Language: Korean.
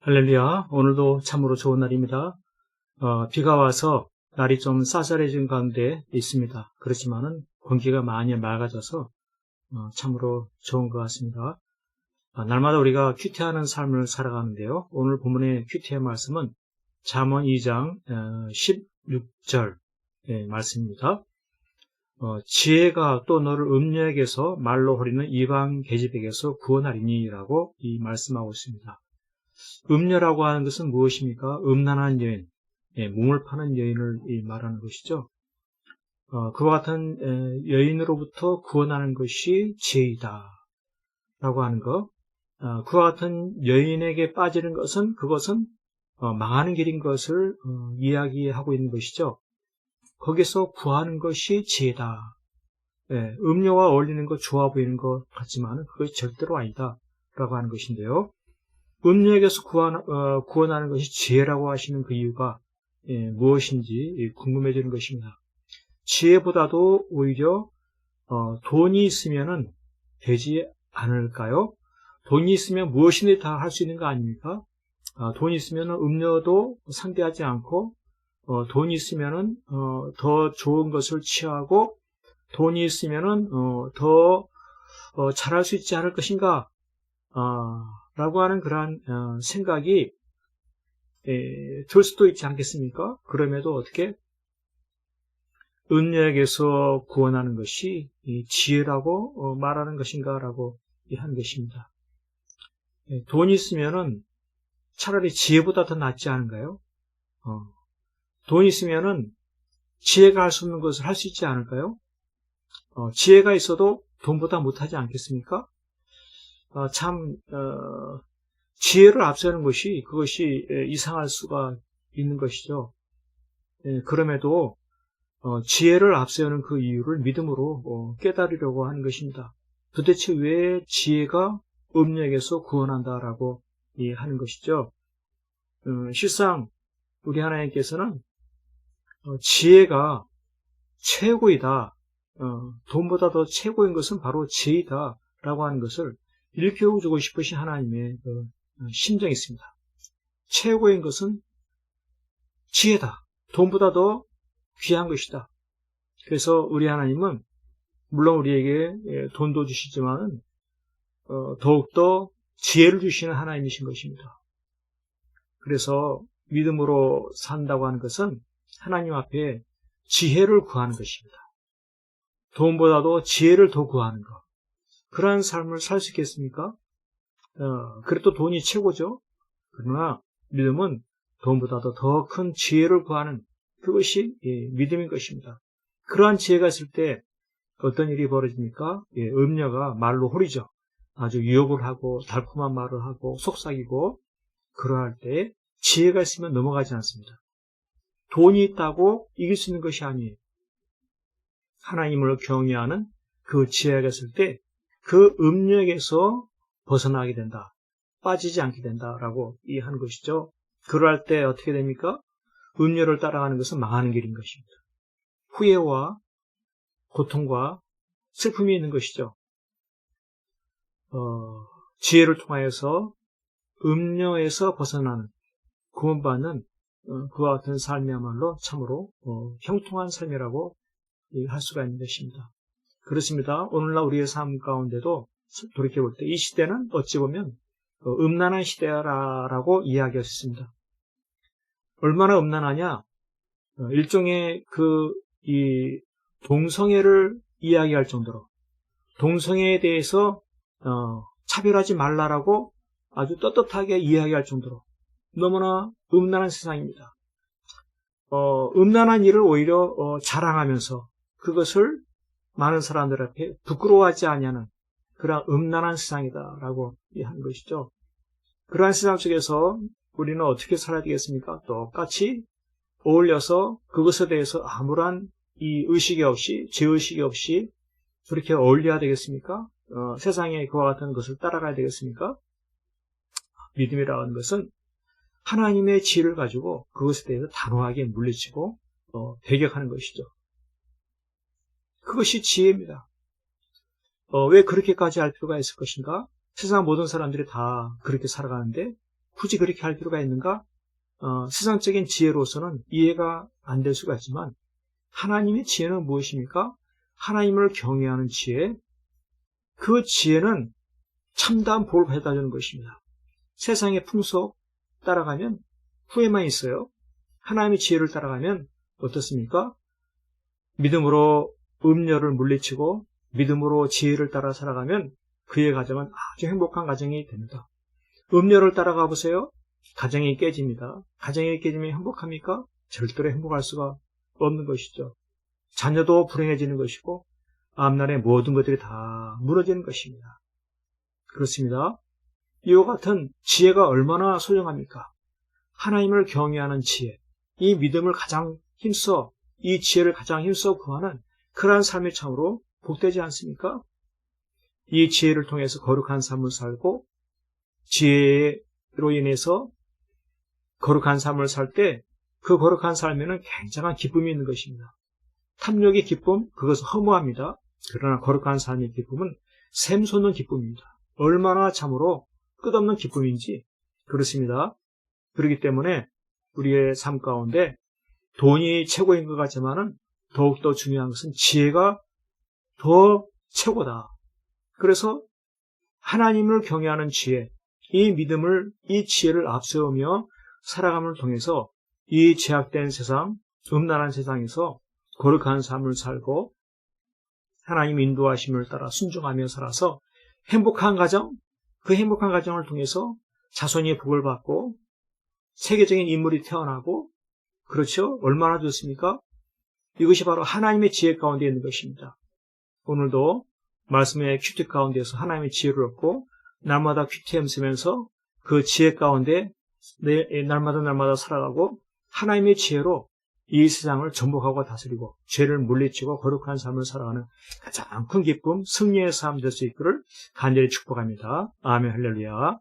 할렐루야. 오늘도 참으로 좋은 날입니다. 비가 와서 날이 좀 쌀쌀해진 가운데 있습니다. 그렇지만은 공기가 많이 맑아져서 참으로 좋은 것 같습니다. 날마다 우리가 큐티하는 삶을 살아가는데요. 오늘 본문의 큐티의 말씀은 잠언 2장 16절 말씀입니다. 지혜가 또 너를 음녀에게서 말로 호리는 이방 계집에게서 구원하리니 라고 이 말씀하고 있습니다. 음녀라고 하는 것은 무엇입니까? 음란한 여인, 몸을 파는 여인을 말하는 것이죠. 그와 같은 여인으로부터 구원하는 것이 지혜이다 라고 하는 것. 그와 같은 여인에게 빠지는 것은 그것은 망하는 길인 것을 이야기하고 있는 것이죠. 거기서 구하는 것이 지혜다. 음녀와 어울리는 것 좋아 보이는 것 같지만 그것이 절대로 아니다 라고 하는 것인데요. 음녀에게서 구원하는 것이 지혜라고 하시는 그 이유가 무엇인지 궁금해지는 것입니다. 지혜보다도 오히려 돈이 있으면 되지 않을까요? 돈이 있으면 무엇이든지 다 할 수 있는 거 아닙니까? 돈이 있으면 음녀도 상대하지 않고 돈이 있으면 더 좋은 것을 취하고 돈이 있으면 더 잘할 수 있지 않을 것인가? 라고 하는 그러한 생각이 들 수도 있지 않겠습니까? 그럼에도 어떻게 음녀에게서 구원하는 것이 지혜라고 말하는 것인가 라고 하는 것입니다. 돈이 있으면은 차라리 지혜보다 더 낫지 않은가요? 돈이 있으면은 지혜가 할 수 없는 것을 할 수 있지 않을까요? 지혜가 있어도 돈보다 못하지 않겠습니까? 지혜를 앞세우는 것이 그것이 이상할 수가 있는 것이죠. 그럼에도 지혜를 앞세우는 그 이유를 믿음으로 깨달으려고 하는 것입니다. 도대체 왜 지혜가 음녀에게서 구원한다라고 하는 것이죠. 실상 우리 하나님께서는 지혜가 최고이다. 돈보다 더 최고인 것은 바로 지혜이다라고 하는 것을 일깨워주고 싶으신 하나님의 심정이 있습니다. 최고인 것은 지혜다. 돈보다 더 귀한 것이다. 그래서 우리 하나님은 물론 우리에게 돈도 주시지만 더욱더 지혜를 주시는 하나님이신 것입니다. 그래서 믿음으로 산다고 하는 것은 하나님 앞에 지혜를 구하는 것입니다. 돈보다도 지혜를 더 구하는 것. 그러한 삶을 살 수 있겠습니까? 그래도 돈이 최고죠. 그러나 믿음은 돈보다도 더 큰 지혜를 구하는 그것이 믿음인 것입니다. 그러한 지혜가 있을 때 어떤 일이 벌어집니까? 음녀가 말로 호리죠. 아주 유혹을 하고 달콤한 말을 하고 속삭이고 그러할 때 지혜가 있으면 넘어가지 않습니다. 돈이 있다고 이길 수 있는 것이 아니에요. 하나님을 경외하는 그 지혜가 있을 때 그 음력에서 벗어나게 된다. 빠지지 않게 된다라고 이해하는 것이죠. 그럴 때 어떻게 됩니까? 음료를 따라가는 것은 망하는 길인 것입니다. 후회와 고통과 슬픔이 있는 것이죠. 지혜를 통하여서 음료에서 벗어나는 구원받는 그와 같은 삶이야말로 참으로 형통한 삶이라고 할 수가 있는 것입니다. 그렇습니다. 오늘날 우리의 삶 가운데도 돌이켜볼 때 이 시대는 어찌 보면 음란한 시대라고 이야기할 수 있습니다. 얼마나 음란하냐? 일종의 이 동성애를 이야기할 정도로 동성애에 대해서 차별하지 말라라고 아주 떳떳하게 이야기할 정도로 너무나 음란한 세상입니다. 음란한 일을 오히려 자랑하면서 그것을 많은 사람들 앞에 부끄러워하지 아니하는 그러한 음란한 세상이다라고 하는 것이죠. 그러한 세상 속에서 우리는 어떻게 살아야 되겠습니까? 똑같이 어울려서 그것에 대해서 아무런 이 의식이 없이 죄의식이 없이 그렇게 어울려야 되겠습니까? 세상에 그와 같은 것을 따라가야 되겠습니까? 믿음이라고 하는 것은 하나님의 지혜를 가지고 그것에 대해서 단호하게 물리치고 배격하는 것이죠. 그것이 지혜입니다. 왜 그렇게까지 할 필요가 있을 것인가? 세상 모든 사람들이 다 그렇게 살아가는데 굳이 그렇게 할 필요가 있는가? 세상적인 지혜로서는 이해가 안 될 수가 있지만 하나님의 지혜는 무엇입니까? 하나님을 경외하는 지혜. 그 지혜는 참다한 복을 가져다 주는 것입니다. 세상의 풍속 따라가면 후회만 있어요. 하나님의 지혜를 따라가면 어떻습니까? 믿음으로 음녀를 물리치고 믿음으로 지혜를 따라 살아가면 그의 가정은 아주 행복한 가정이 됩니다. 음녀를 따라가 보세요. 가정이 깨집니다. 가정이 깨지면 행복합니까? 절대로 행복할 수가 없는 것이죠. 자녀도 불행해지는 것이고 앞날의 모든 것들이 다 무너지는 것입니다. 그렇습니다. 이와 같은 지혜가 얼마나 소중합니까? 하나님을 경외하는 지혜, 이 믿음을 가장 힘써, 이 지혜를 가장 힘써 구하는 그러한 삶이 참으로 복되지 않습니까? 이 지혜를 통해서 거룩한 삶을 살고 지혜로 인해서 거룩한 삶을 살 때 그 거룩한 삶에는 굉장한 기쁨이 있는 것입니다. 탐욕의 기쁨, 그것은 허무합니다. 그러나 거룩한 삶의 기쁨은 샘솟는 기쁨입니다. 얼마나 참으로 끝없는 기쁨인지 그렇습니다. 그렇기 때문에 우리의 삶 가운데 돈이 최고인 것 같지만은 더욱더 중요한 것은 지혜가 더 최고다. 그래서 하나님을 경외하는 지혜, 이 믿음을, 이 지혜를 앞세우며 살아감을 통해서 이 제약된 세상, 음란한 세상에서 거룩한 삶을 살고 하나님 인도하심을 따라 순종하며 살아서 행복한 가정, 그 행복한 가정을 통해서 자손이 복을 받고 세계적인 인물이 태어나고 그렇죠? 얼마나 좋습니까? 이것이 바로 하나님의 지혜 가운데 있는 것입니다. 오늘도 말씀의 큐티 가운데서 하나님의 지혜를 얻고 날마다 큐티엠 쓰면서 그 지혜 가운데 날마다 살아가고 하나님의 지혜로 이 세상을 정복하고 다스리고 죄를 물리치고 거룩한 삶을 살아가는 가장 큰 기쁨, 승리의 삶 될 수 있기를 간절히 축복합니다. 아멘 할렐루야.